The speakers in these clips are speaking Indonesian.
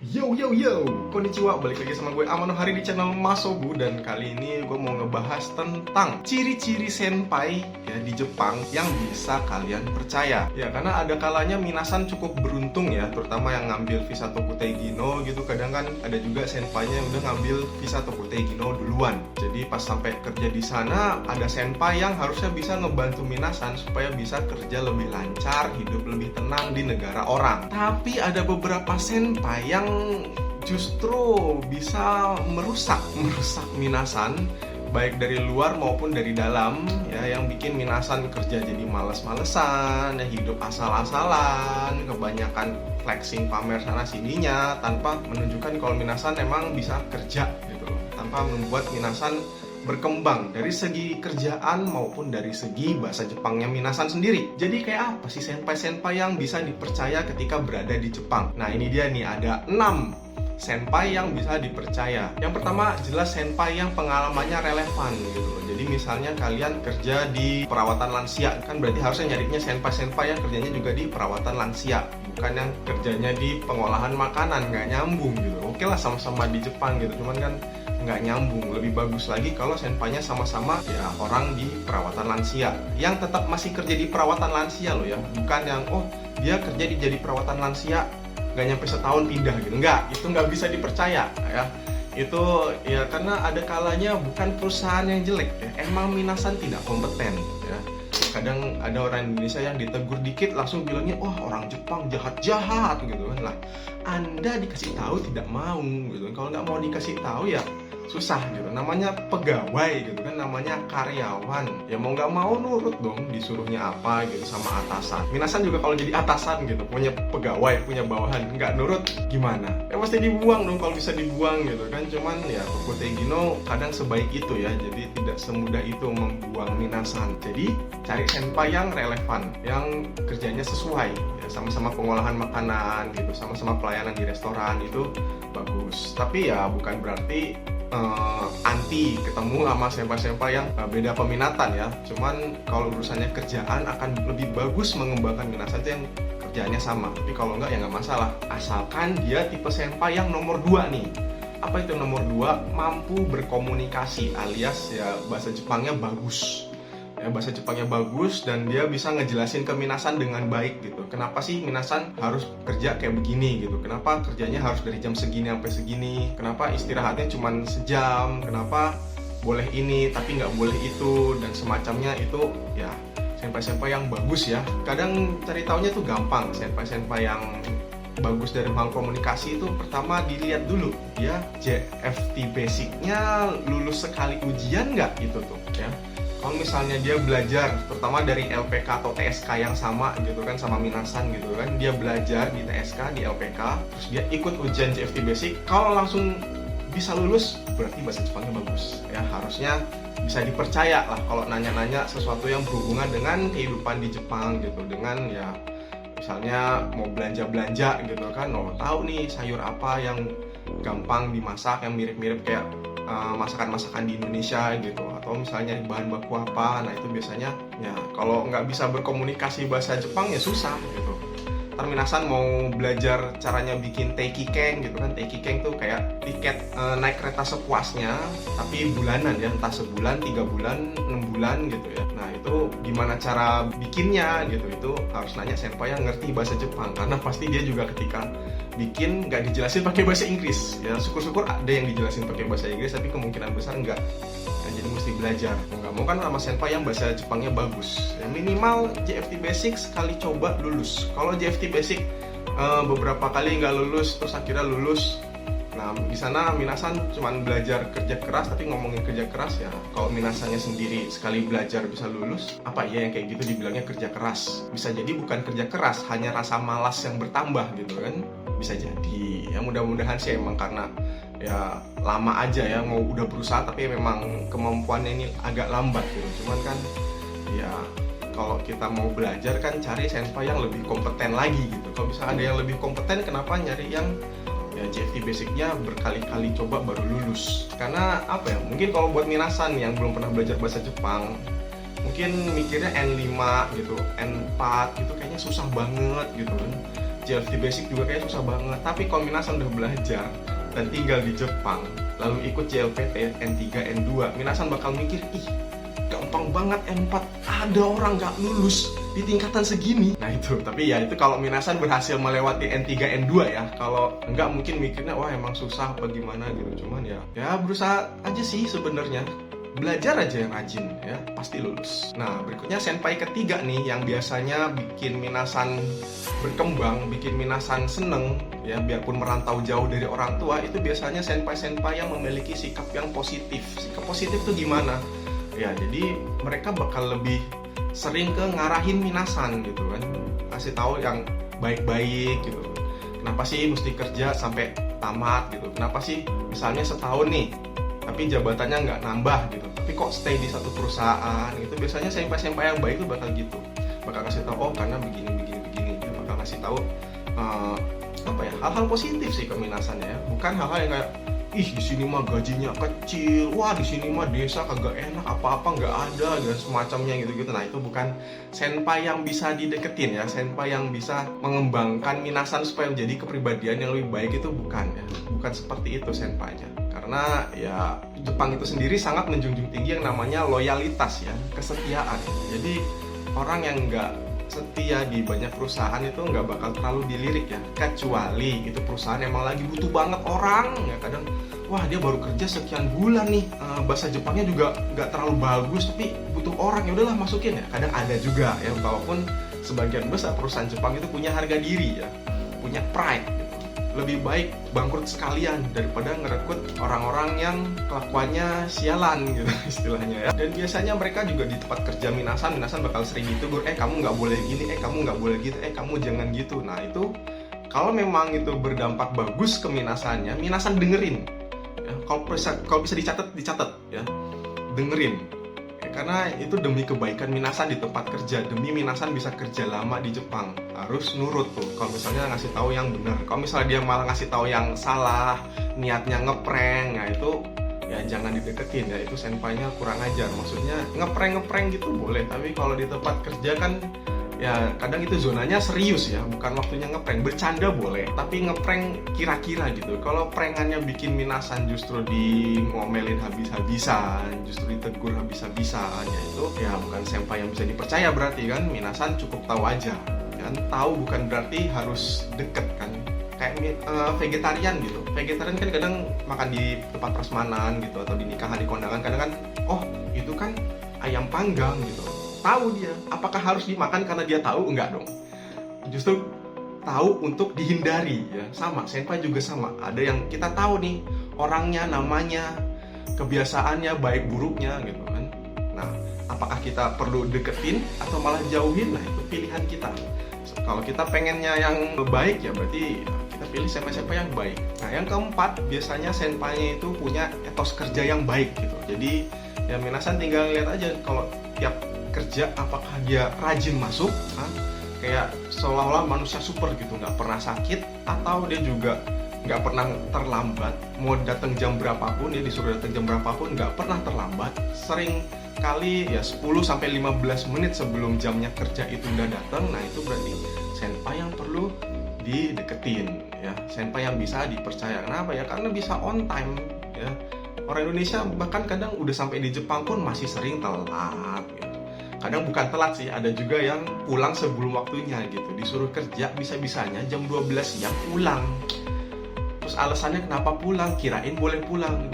Yo yo yo, konnichiwa, balik lagi sama gue Amano Hari di channel Masobu. Dan kali ini gue mau ngebahas tentang ciri-ciri senpai ya di Jepang yang bisa kalian percaya. Ya karena ada kalanya minasan cukup beruntung ya, terutama yang ngambil visa Tokutei Gino gitu. Kadang kan ada juga senpainya yang udah ngambil visa Tokutei Gino duluan. Jadi pas sampai kerja di sana ada senpai yang harusnya bisa ngebantu minasan supaya bisa kerja lebih lancar, hidup lebih tenang di negara orang. Tapi ada beberapa senpai yang justru bisa merusak minasan baik dari luar maupun dari dalam ya, yang bikin minasan kerja jadi males-malesan ya, hidup asal-asalan, kebanyakan flexing pamer sana sininya tanpa menunjukkan kalau minasan emang bisa kerja gitu, tanpa membuat minasan berkembang dari segi kerjaan maupun dari segi bahasa Jepangnya minasan sendiri. Jadi kayak apa sih senpai-senpai yang bisa dipercaya ketika berada di Jepang? Nah ini dia nih, ada 6 senpai yang bisa dipercaya. Yang pertama jelas senpai yang pengalamannya relevan gitu. Jadi misalnya kalian kerja di perawatan lansia, kan berarti harusnya nyarinya senpai-senpai yang kerjanya juga di perawatan lansia, bukan yang kerjanya di pengolahan makanan. Nggak nyambung gitu. Oke lah, sama-sama di Jepang gitu, cuman kan nggak nyambung. Lebih bagus lagi kalau senpainya sama-sama ya orang di perawatan lansia, yang tetap masih kerja di perawatan lansia loh ya, bukan yang oh dia kerja di jadi perawatan lansia nggak nyampe setahun pindah gitu. Itu nggak bisa dipercaya ya. Itu ya karena ada kalanya bukan perusahaan yang jelek ya, emang minasan tidak kompeten ya. Kadang ada orang Indonesia yang ditegur dikit langsung bilangnya wah orang Jepang jahat-jahat gitu kan. Lah Anda dikasih tahu tidak mau gitu. Kalau nggak mau dikasih tahu ya susah gitu. Namanya pegawai gitu kan, namanya karyawan ya, mau nggak mau nurut dong disuruhnya apa gitu sama atasan. Minasan juga kalau jadi atasan gitu, punya pegawai, punya bawahan, nggak nurut gimana ya, pasti dibuang dong kalau bisa dibuang gitu kan. Cuman ya Tokutei Gino kadang sebaik itu ya, jadi tidak semudah itu membuang minasan. Jadi cari senpai yang relevan, yang kerjanya sesuai ya, sama-sama pengolahan makanan gitu, sama-sama pelayanan di restoran, itu bagus. Tapi ya bukan berarti anti ketemu sama senpai-senpai yang beda peminatan ya. Cuman kalau urusannya kerjaan akan lebih bagus mengembangkan minasan yang kerjaannya sama. Tapi kalau enggak ya nggak masalah, asalkan dia tipe senpai yang nomor 2 nih. Apa itu nomor 2? Mampu berkomunikasi, alias ya bahasa Jepangnya bagus ya, bahasa Jepangnya bagus dan dia bisa ngejelasin ke minasan dengan baik gitu. Kenapa sih minasan harus kerja kayak begini gitu, kenapa kerjanya harus dari jam segini sampai segini, kenapa istirahatnya cuma sejam, kenapa boleh ini tapi nggak boleh itu, dan semacamnya. Itu ya senpai-senpai yang bagus ya. Kadang cari taunya tuh gampang. Senpai-senpai yang bagus dari hal komunikasi itu pertama dilihat dulu dia JFT basicnya lulus sekali ujian nggak gitu tuh ya. Kalau misalnya dia belajar terutama dari LPK atau TSK yang sama gitu kan sama minasan gitu kan, dia belajar di TSK, di LPK, terus dia ikut ujian JFT Basic, kalau langsung bisa lulus berarti bahasa Jepangnya bagus ya. Harusnya bisa dipercaya lah kalau nanya-nanya sesuatu yang berhubungan dengan kehidupan di Jepang gitu, dengan ya misalnya mau belanja-belanja gitu kan, oh tahu nih sayur apa yang gampang dimasak yang mirip-mirip kayak masakan-masakan di Indonesia gitu, atau misalnya bahan baku apa. Nah itu biasanya ya kalau nggak bisa berkomunikasi bahasa Jepang ya susah gitu. Minasan mau belajar caranya bikin teikikeng gitu kan. Teikikeng tuh kayak tiket naik kereta sepuasnya tapi bulanan ya, entah sebulan, 3 bulan, 6 bulan gitu ya. Nah itu gimana cara bikinnya gitu, itu harus nanya senpai yang ngerti bahasa Jepang, karena pasti dia juga ketika bikin nggak dijelasin pakai bahasa Inggris ya. Syukur-syukur ada yang dijelasin pakai bahasa Inggris, tapi kemungkinan besar enggak ya, jadi mesti belajar. Nggak mau kan sama senpai yang bahasa Jepangnya bagus ya, minimal JFT Basic sekali coba lulus. Kalau JFT Basic beberapa kali nggak lulus terus akhirnya lulus, nah di sana minasan cuman belajar kerja keras. Tapi ngomongin kerja keras ya, kalau minasannya sendiri sekali belajar bisa lulus, apa iya yang kayak gitu dibilangnya kerja keras? Bisa jadi bukan kerja keras, hanya rasa malas yang bertambah gitu kan, bisa jadi ya. Mudah-mudahan sih emang karena ya lama aja ya, mau udah berusaha tapi memang kemampuannya ini agak lambat gitu. Cuman kan ya kalau kita mau belajar kan cari senpai yang lebih kompeten lagi gitu. Kalau bisa ada yang lebih kompeten, kenapa nyari yang ya JFT basicnya berkali-kali coba baru lulus? Karena apa ya, mungkin kalau buat minasan yang belum pernah belajar bahasa Jepang, mungkin mikirnya N5 gitu, N4 gitu kayaknya susah banget gitu kan. JLT Basic juga kayak susah banget. Tapi kalau Minasan udah belajar dan tinggal di Jepang, lalu ikut JLPT N3, N2, Minasan bakal mikir, ih gampang banget N4, ada orang nggak lulus di tingkatan segini. Nah itu, tapi ya itu kalau Minasan berhasil melewati N3, N2 ya. Kalau enggak mungkin mikirnya wah emang susah apa gimana gitu. Cuman ya berusaha aja sih sebenarnya. Belajar aja yang rajin ya, pasti lulus. Nah berikutnya senpai ketiga nih yang biasanya bikin Minasan berkembang, bikin Minasan seneng ya, biarpun merantau jauh dari orang tua, itu biasanya senpai-senpai yang memiliki sikap yang positif. Sikap positif tuh gimana? Ya jadi mereka bakal lebih sering ke ngarahin Minasan gitu kan, kasih tahu yang baik-baik gitu. Kenapa sih mesti kerja sampai tamat gitu? Kenapa sih misalnya setahun nih tapi jabatannya nggak nambah gitu, tapi kok stay di satu perusahaan gitu? Biasanya senpai-senpai yang baik itu bakal gitu, bakal kasih tahu oh karena begini gitu, bakal kasih tahu hal-hal positif sih ke Minasan ya, bukan hal-hal yang kayak ih di sini mah gajinya kecil, wah di sini mah desa kagak enak, apa-apa nggak ada dan semacamnya gitu-gitu. Nah itu bukan senpai yang bisa dideketin ya, senpai yang bisa mengembangkan Minasan supaya menjadi kepribadian yang lebih baik, itu bukan ya, bukan seperti itu senpainya. Karena ya Jepang itu sendiri sangat menjunjung tinggi yang namanya loyalitas ya, kesetiaan. Jadi orang yang nggak setia di banyak perusahaan itu nggak bakal terlalu dilirik ya, kecuali itu perusahaan emang lagi butuh banget orang ya. Kadang wah dia baru kerja sekian bulan nih, bahasa Jepangnya juga nggak terlalu bagus tapi butuh orang, ya udahlah masukin ya. Kadang ada juga ya, walaupun sebagian besar perusahaan Jepang itu punya harga diri ya, punya pride gitu. Lebih baik bangkrut sekalian daripada ngerekrut orang-orang yang kelakuannya sialan gitu istilahnya ya. Dan biasanya mereka juga di tempat kerja Minasan bakal sering ditegur, kamu nggak boleh gini, kamu nggak boleh gitu, kamu jangan gitu. Nah itu kalau memang itu berdampak bagus ke Minasannya, Minasan dengerin ya. Kalau bisa dicatat ya, dengerin ya, karena itu demi kebaikan Minasan di tempat kerja, demi Minasan bisa kerja lama di Jepang. Harus nurut tuh kalau misalnya ngasih tahu yang benar. Kalau misalnya dia malah ngasih tahu yang salah, niatnya ngeprank, nah itu ya jangan dideketin ya, itu senpainya kurang ajar. Maksudnya ngeprank gitu boleh, tapi kalau di tempat kerja kan ya kadang itu zonanya serius ya, bukan waktunya ngeprank. Bercanda boleh, tapi ngeprank kira-kira gitu. Kalau prankannya bikin Minasan justru di ngomelin habis-habisan, justru ditegur habis-habisan, ya itu ya bukan senpai yang bisa dipercaya berarti kan. Minasan cukup tahu aja kan, tahu bukan berarti harus deket kan. Kayak vegetarian gitu, vegetarian kan kadang makan di tempat prasmanan gitu, atau di nikahan, di kondangan, kadang kan oh itu kan ayam panggang gitu. Tahu dia, apakah harus dimakan karena dia tahu? Enggak dong. Justru tahu untuk dihindari ya. Sama, senpai juga sama. Ada yang kita tahu nih orangnya, namanya, kebiasaannya, baik buruknya gitu kan. Nah, apakah kita perlu deketin atau malah jauhin? Nah, itu pilihan kita. Kalau kita pengennya yang baik ya berarti kita pilih senpai-senpai yang baik. Nah, yang keempat, biasanya senpainya itu punya etos kerja yang baik gitu. Jadi ya Minasan tinggal lihat aja kalau tiap kerja apakah dia rajin masuk, kayak seolah-olah manusia super gitu, nggak pernah sakit, atau dia juga nggak pernah terlambat. Mau datang jam berapapun, dia disuruh datang jam berapapun nggak pernah terlambat. Sering kali ya 10-15 menit sebelum jamnya kerja itu udah datang. Nah itu berarti senpai yang perlu dideketin ya, senpai yang bisa dipercaya. Kenapa ya? Karena bisa on time ya. Orang Indonesia bahkan kadang udah sampai di Jepang pun masih sering telat gitu. Kadang bukan telat sih, ada juga yang pulang sebelum waktunya gitu. Disuruh kerja bisa-bisanya jam 12 siang pulang. Terus alasannya kenapa pulang? Kirain boleh pulang.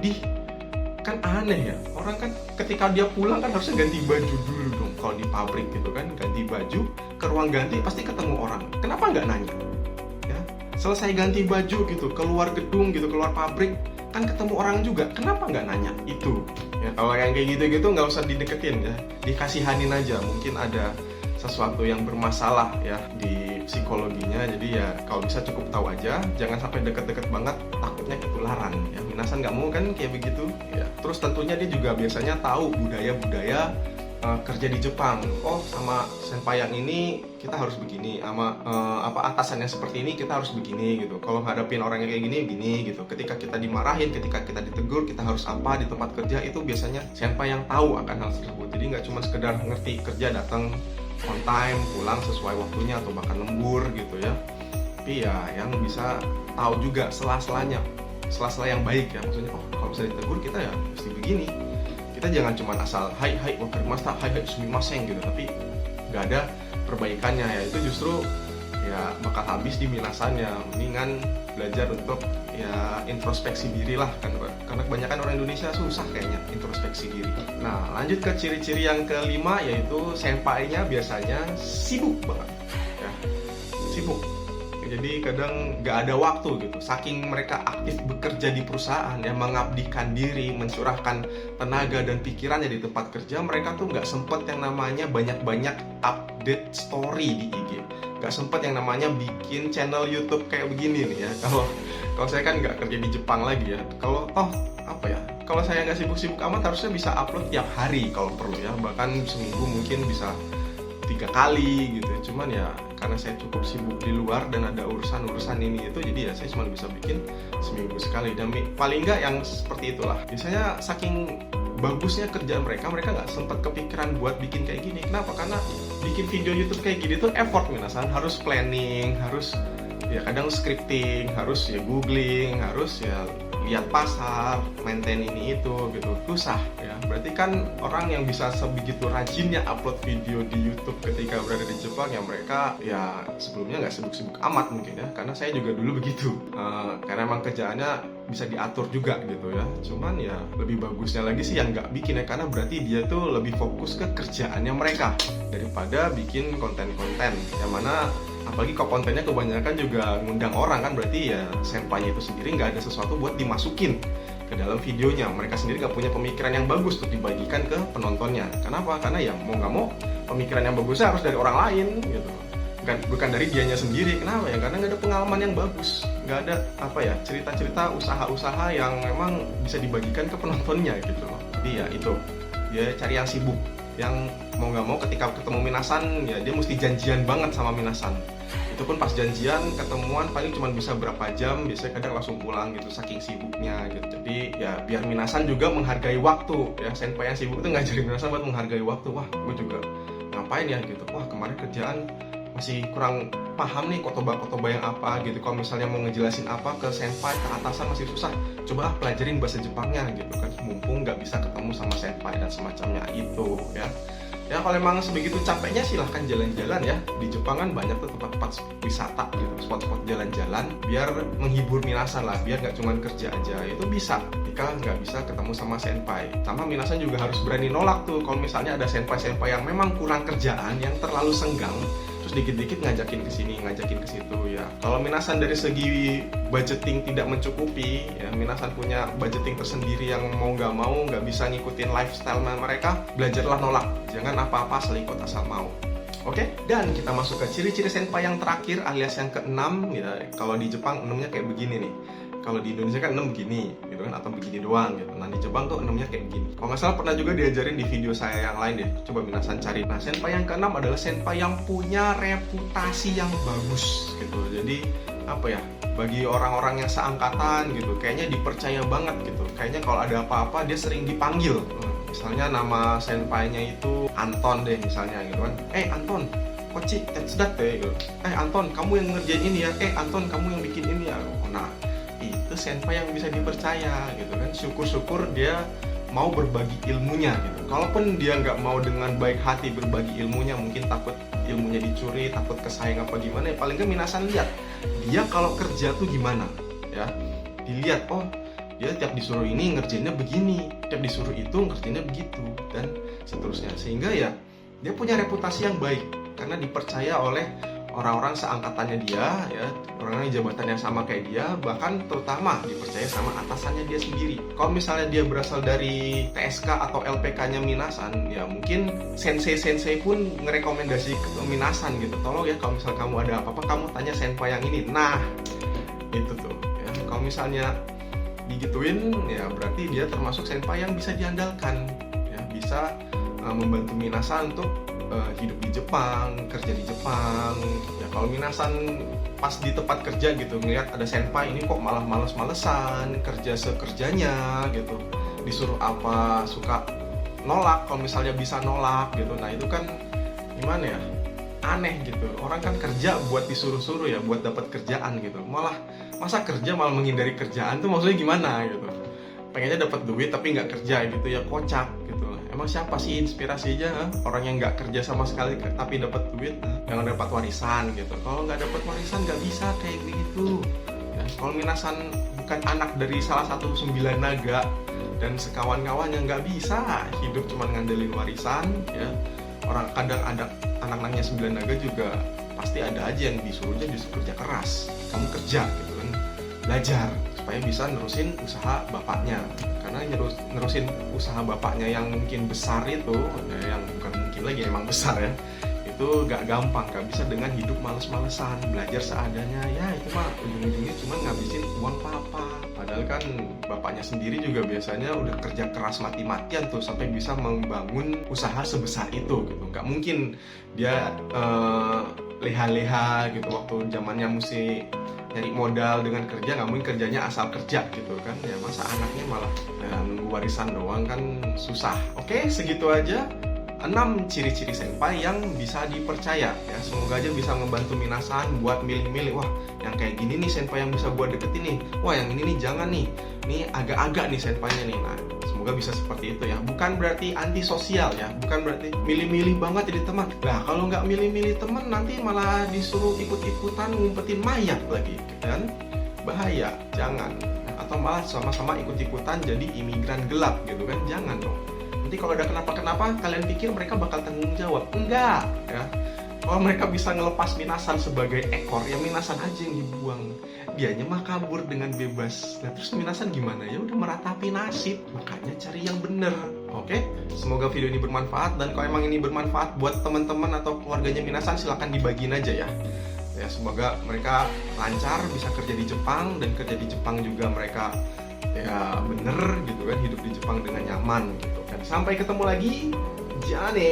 Kan aneh ya. Orang kan ketika dia pulang kan harusnya ganti baju dulu dong. Kalau di pabrik gitu kan, ganti baju, ke ruang ganti pasti ketemu orang. Kenapa nggak nanya? Ya, selesai ganti baju gitu, keluar gedung gitu, keluar pabrik, kan ketemu orang juga. Kenapa nggak nanya? Itu ya, kalau yang kayak gitu-gitu nggak usah dideketin ya, dikasihanin aja. Mungkin ada sesuatu yang bermasalah ya di psikologinya. Jadi ya kalau bisa cukup tahu aja, jangan sampai deket-deket banget, takutnya ketularan ya. Minasan nggak mau kan kayak begitu ya. Terus tentunya dia juga biasanya tahu budaya-budaya kerja di Jepang. Oh sama senpai yang ini kita harus begini, sama atasan yang seperti ini kita harus begini gitu. Kalau ngadepin orang yang kayak gini gitu. Ketika kita dimarahin, ketika kita ditegur, kita harus apa di tempat kerja, itu biasanya senpai yang tahu akan hal tersebut. Jadi nggak cuma sekedar ngerti kerja, datang on time, pulang sesuai waktunya, atau bahkan lembur gitu ya. tapi ya yang bisa tahu juga sela-selanya, sela-sela yang baik ya. Maksudnya kalau bisa ditegur kita ya mesti begini. Kita jangan cuma asal hai wakarimashita, hai sumimasen gitu, tapi nggak ada perbaikannya ya. Itu justru ya bakal habis di minasannya. Mendingan belajar untuk ya introspeksi diri lah kan, karena kebanyakan orang Indonesia susah kayaknya introspeksi diri. Nah, lanjut ke ciri-ciri yang kelima, yaitu senpai-nya biasanya sibuk banget ya, sibuk. Jadi kadang nggak ada waktu gitu, saking mereka aktif bekerja di perusahaan ya, mengabdikan diri, mencurahkan tenaga dan pikirannya di tempat kerja, mereka tuh nggak sempet yang namanya banyak-banyak update story di IG, nggak sempet yang namanya bikin channel YouTube kayak begini nih ya. Kalau saya kan nggak kerja di Jepang lagi ya, kalau kalau saya nggak sibuk-sibuk amat harusnya bisa upload tiap hari kalau perlu ya, bahkan seminggu mungkin bisa 3 kali gitu ya. Cuman ya karena saya cukup sibuk di luar dan ada urusan ini itu, jadi ya saya cuma bisa bikin seminggu sekali. Dan paling nggak yang seperti itulah. Biasanya saking bagusnya kerjaan mereka nggak sempat kepikiran buat bikin kayak gini. Kenapa? Karena bikin video YouTube kayak gini tuh effort minasan, harus planning, harus ya kadang scripting, harus ya googling, harus ya lihat pasar, maintain ini itu gitu, susah ya. Berarti kan orang yang bisa sebegitu rajinnya upload video di YouTube ketika berada di Jepang ya, mereka ya sebelumnya nggak sibuk-sibuk amat mungkin ya, karena saya juga dulu begitu. Karena emang kerjaannya bisa diatur juga gitu ya. Cuman ya lebih bagusnya lagi sih yang nggak bikin ya, karena berarti dia tuh lebih fokus ke kerjaannya mereka daripada bikin konten-konten yang mana apalagi kalau kontennya kebanyakan juga ngundang orang kan, berarti ya senpai itu sendiri nggak ada sesuatu buat dimasukin ke dalam videonya. Mereka sendiri nggak punya pemikiran yang bagus untuk dibagikan ke penontonnya. Kenapa? Karena ya mau nggak mau pemikiran yang bagusnya harus dari orang lain gitu, bukan dari dianya sendiri. Kenapa ya? Karena nggak ada pengalaman yang bagus, nggak ada cerita-cerita usaha-usaha yang memang bisa dibagikan ke penontonnya gitu. Jadi ya itu, dia cari yang sibuk, yang mau nggak mau ketika ketemu minasan ya dia mesti janjian banget sama minasan. Itu pun pas janjian ketemuan paling cuma bisa berapa jam, biasanya kadang langsung pulang gitu saking sibuknya gitu. Jadi ya biar minasan juga menghargai waktu ya. Senpai yang sibuk itu ngajarin minasan buat menghargai waktu. Wah, gue juga ngapain ya gitu, wah kemarin kerjaan masih kurang paham nih kotoba yang apa gitu. Kalau misalnya mau ngejelasin apa ke senpai, ke atasan masih susah, coba pelajarin bahasa Jepangnya gitu kan, mumpung nggak bisa ketemu sama senpai dan semacamnya itu ya. Ya kalau emang sebegitu capeknya silahkan jalan-jalan ya. Di Jepang kan banyak tuh tempat-tempat wisata gitu, spot-spot jalan-jalan biar menghibur minasan lah, biar nggak cuma kerja aja. Itu bisa jika nggak bisa ketemu sama senpai. Sama minasan juga harus berani nolak tuh kalau misalnya ada senpai-senpai yang memang kurang kerjaan, yang terlalu senggang, terus dikit-dikit ngajakin ke sini, ngajakin ke situ ya. Kalau minasan dari segi budgeting tidak mencukupi ya, minasan punya budgeting tersendiri yang mau nggak bisa ngikutin lifestyle mereka, belajarlah nolak. Jangan apa-apa asal ikut asal mau. Oke, dan kita masuk ke ciri-ciri senpai yang terakhir alias yang keenam ya. Kalau di Jepang 6-nya kayak begini nih. Kalau di Indonesia kan 6 begini gitu kan, atau begini doang gitu. Nah di Jepang tuh 6-nya kayak begini. Kalau nggak salah pernah juga diajarin di video saya yang lain deh. Coba minasan cari. Nah senpai yang keenam adalah senpai yang punya reputasi yang bagus gitu. Jadi apa ya, bagi orang-orang yang seangkatan gitu, kayaknya dipercaya banget gitu. Kayaknya kalau ada apa-apa dia sering dipanggil. Misalnya nama senpainya itu Anton deh misalnya gitu kan. Anton, koci tetsudat deh gitu. Anton, kamu yang ngerjain ini ya. Anton, kamu yang bikin ini ya. Nah itu senpai yang bisa dipercaya gitu kan. Syukur-syukur dia mau berbagi ilmunya gitu. Kalaupun dia nggak mau dengan baik hati berbagi ilmunya, mungkin takut ilmunya dicuri, takut kesayang apa gimana ya, paling nggak minasan lihat dia kalau kerja tuh gimana ya. Dilihat, oh dia tiap disuruh ini ngerjainnya begini, tiap disuruh itu ngerjainnya begitu, dan seterusnya. Sehingga ya dia punya reputasi yang baik karena dipercaya oleh orang-orang seangkatannya dia ya, orang yang jabatannya sama kayak dia, bahkan terutama dipercaya sama atasannya dia sendiri. Kalau misalnya dia berasal dari TSK atau LPK-nya minasan ya, mungkin sensei pun ngerekomendasi ke minasan gitu, tolong ya kalau misalnya kamu ada apa-apa kamu tanya senpai yang ini. Nah itu tuh ya, kalau misalnya digituin ya berarti dia termasuk senpai yang bisa diandalkan ya, bisa membantu minasan untuk hidup di Jepang, kerja di Jepang ya. Kalau minasan pas di tempat kerja gitu ngeliat ada senpai ini kok malah males-malesan kerja sekerjanya gitu, disuruh apa suka nolak kalau misalnya bisa nolak gitu. Nah itu kan gimana ya, aneh gitu. Orang kan kerja buat disuruh-suruh ya, buat dapat kerjaan gitu. Malah masa kerja malah menghindari kerjaan tuh maksudnya gimana gitu. Pengennya dapat duit tapi nggak kerja gitu ya, kocak gitu. Emang siapa sih inspirasinya? Orang yang nggak kerja sama sekali tapi dapat duit, yang dapat warisan gitu. Kalau nggak dapat warisan nggak bisa kayak gitu. Ya, kalau Minasan bukan anak dari salah satu 9 naga dan sekawan-kawannya, nggak bisa hidup cuma ngandelin warisan ya. Orang kadang ada anak-anaknya 9 naga juga pasti ada aja yang disuruhnya justru kerja keras. Kamu kerja gitu kan, belajar supaya bisa nerusin usaha bapaknya. Karena nerusin usaha bapaknya yang mungkin besar itu ya, yang bukan mungkin lagi, emang besar ya, itu gak gampang, gak bisa dengan hidup males-malesan, belajar seadanya. Ya itu mah ujung-ujungnya cuma ngabisin uang papa. Padahal kan bapaknya sendiri juga biasanya udah kerja keras mati-matian tuh sampai bisa membangun usaha sebesar itu gitu. Gak mungkin dia leha-leha gitu waktu zamannya mesti nyari modal dengan kerja, nggak mungkin kerjanya asal kerja gitu kan ya. Masa anaknya malah nunggu warisan doang kan susah. Oke, segitu aja 6 ciri-ciri senpai yang bisa dipercaya ya. Semoga aja bisa membantu Minasan buat milih-milih, wah yang kayak gini nih senpai yang bisa buat deketin nih, wah yang ini nih jangan nih, ini agak-agak nih senpainya nih. Nah semoga bisa seperti itu ya. Bukan berarti antisosial ya, bukan berarti milih-milih banget jadi teman. Nah kalau nggak milih-milih teman nanti malah disuruh ikut-ikutan ngumpetin mayat lagi kan, bahaya, jangan. Atau malah sama-sama ikut-ikutan jadi imigran gelap gitu kan, jangan dong. Nanti kalau ada kenapa-kenapa, kalian pikir mereka bakal tanggung jawab? Enggak ya. Kalau mereka bisa ngelepas Minasan sebagai ekor, ya Minasan aja yang dibuang. Dianya mah kabur dengan bebas. Nah terus Minasan gimana? Ya udah meratapi nasib. Makanya cari yang bener. Oke? Semoga video ini bermanfaat. Dan kalau emang ini bermanfaat buat teman-teman atau keluarganya Minasan, silahkan dibagiin aja ya. Ya semoga mereka lancar bisa kerja di Jepang, dan kerja di Jepang juga mereka ya bener gitu kan, hidup di Jepang dengan nyaman gitu kan. Sampai ketemu lagi, Jane.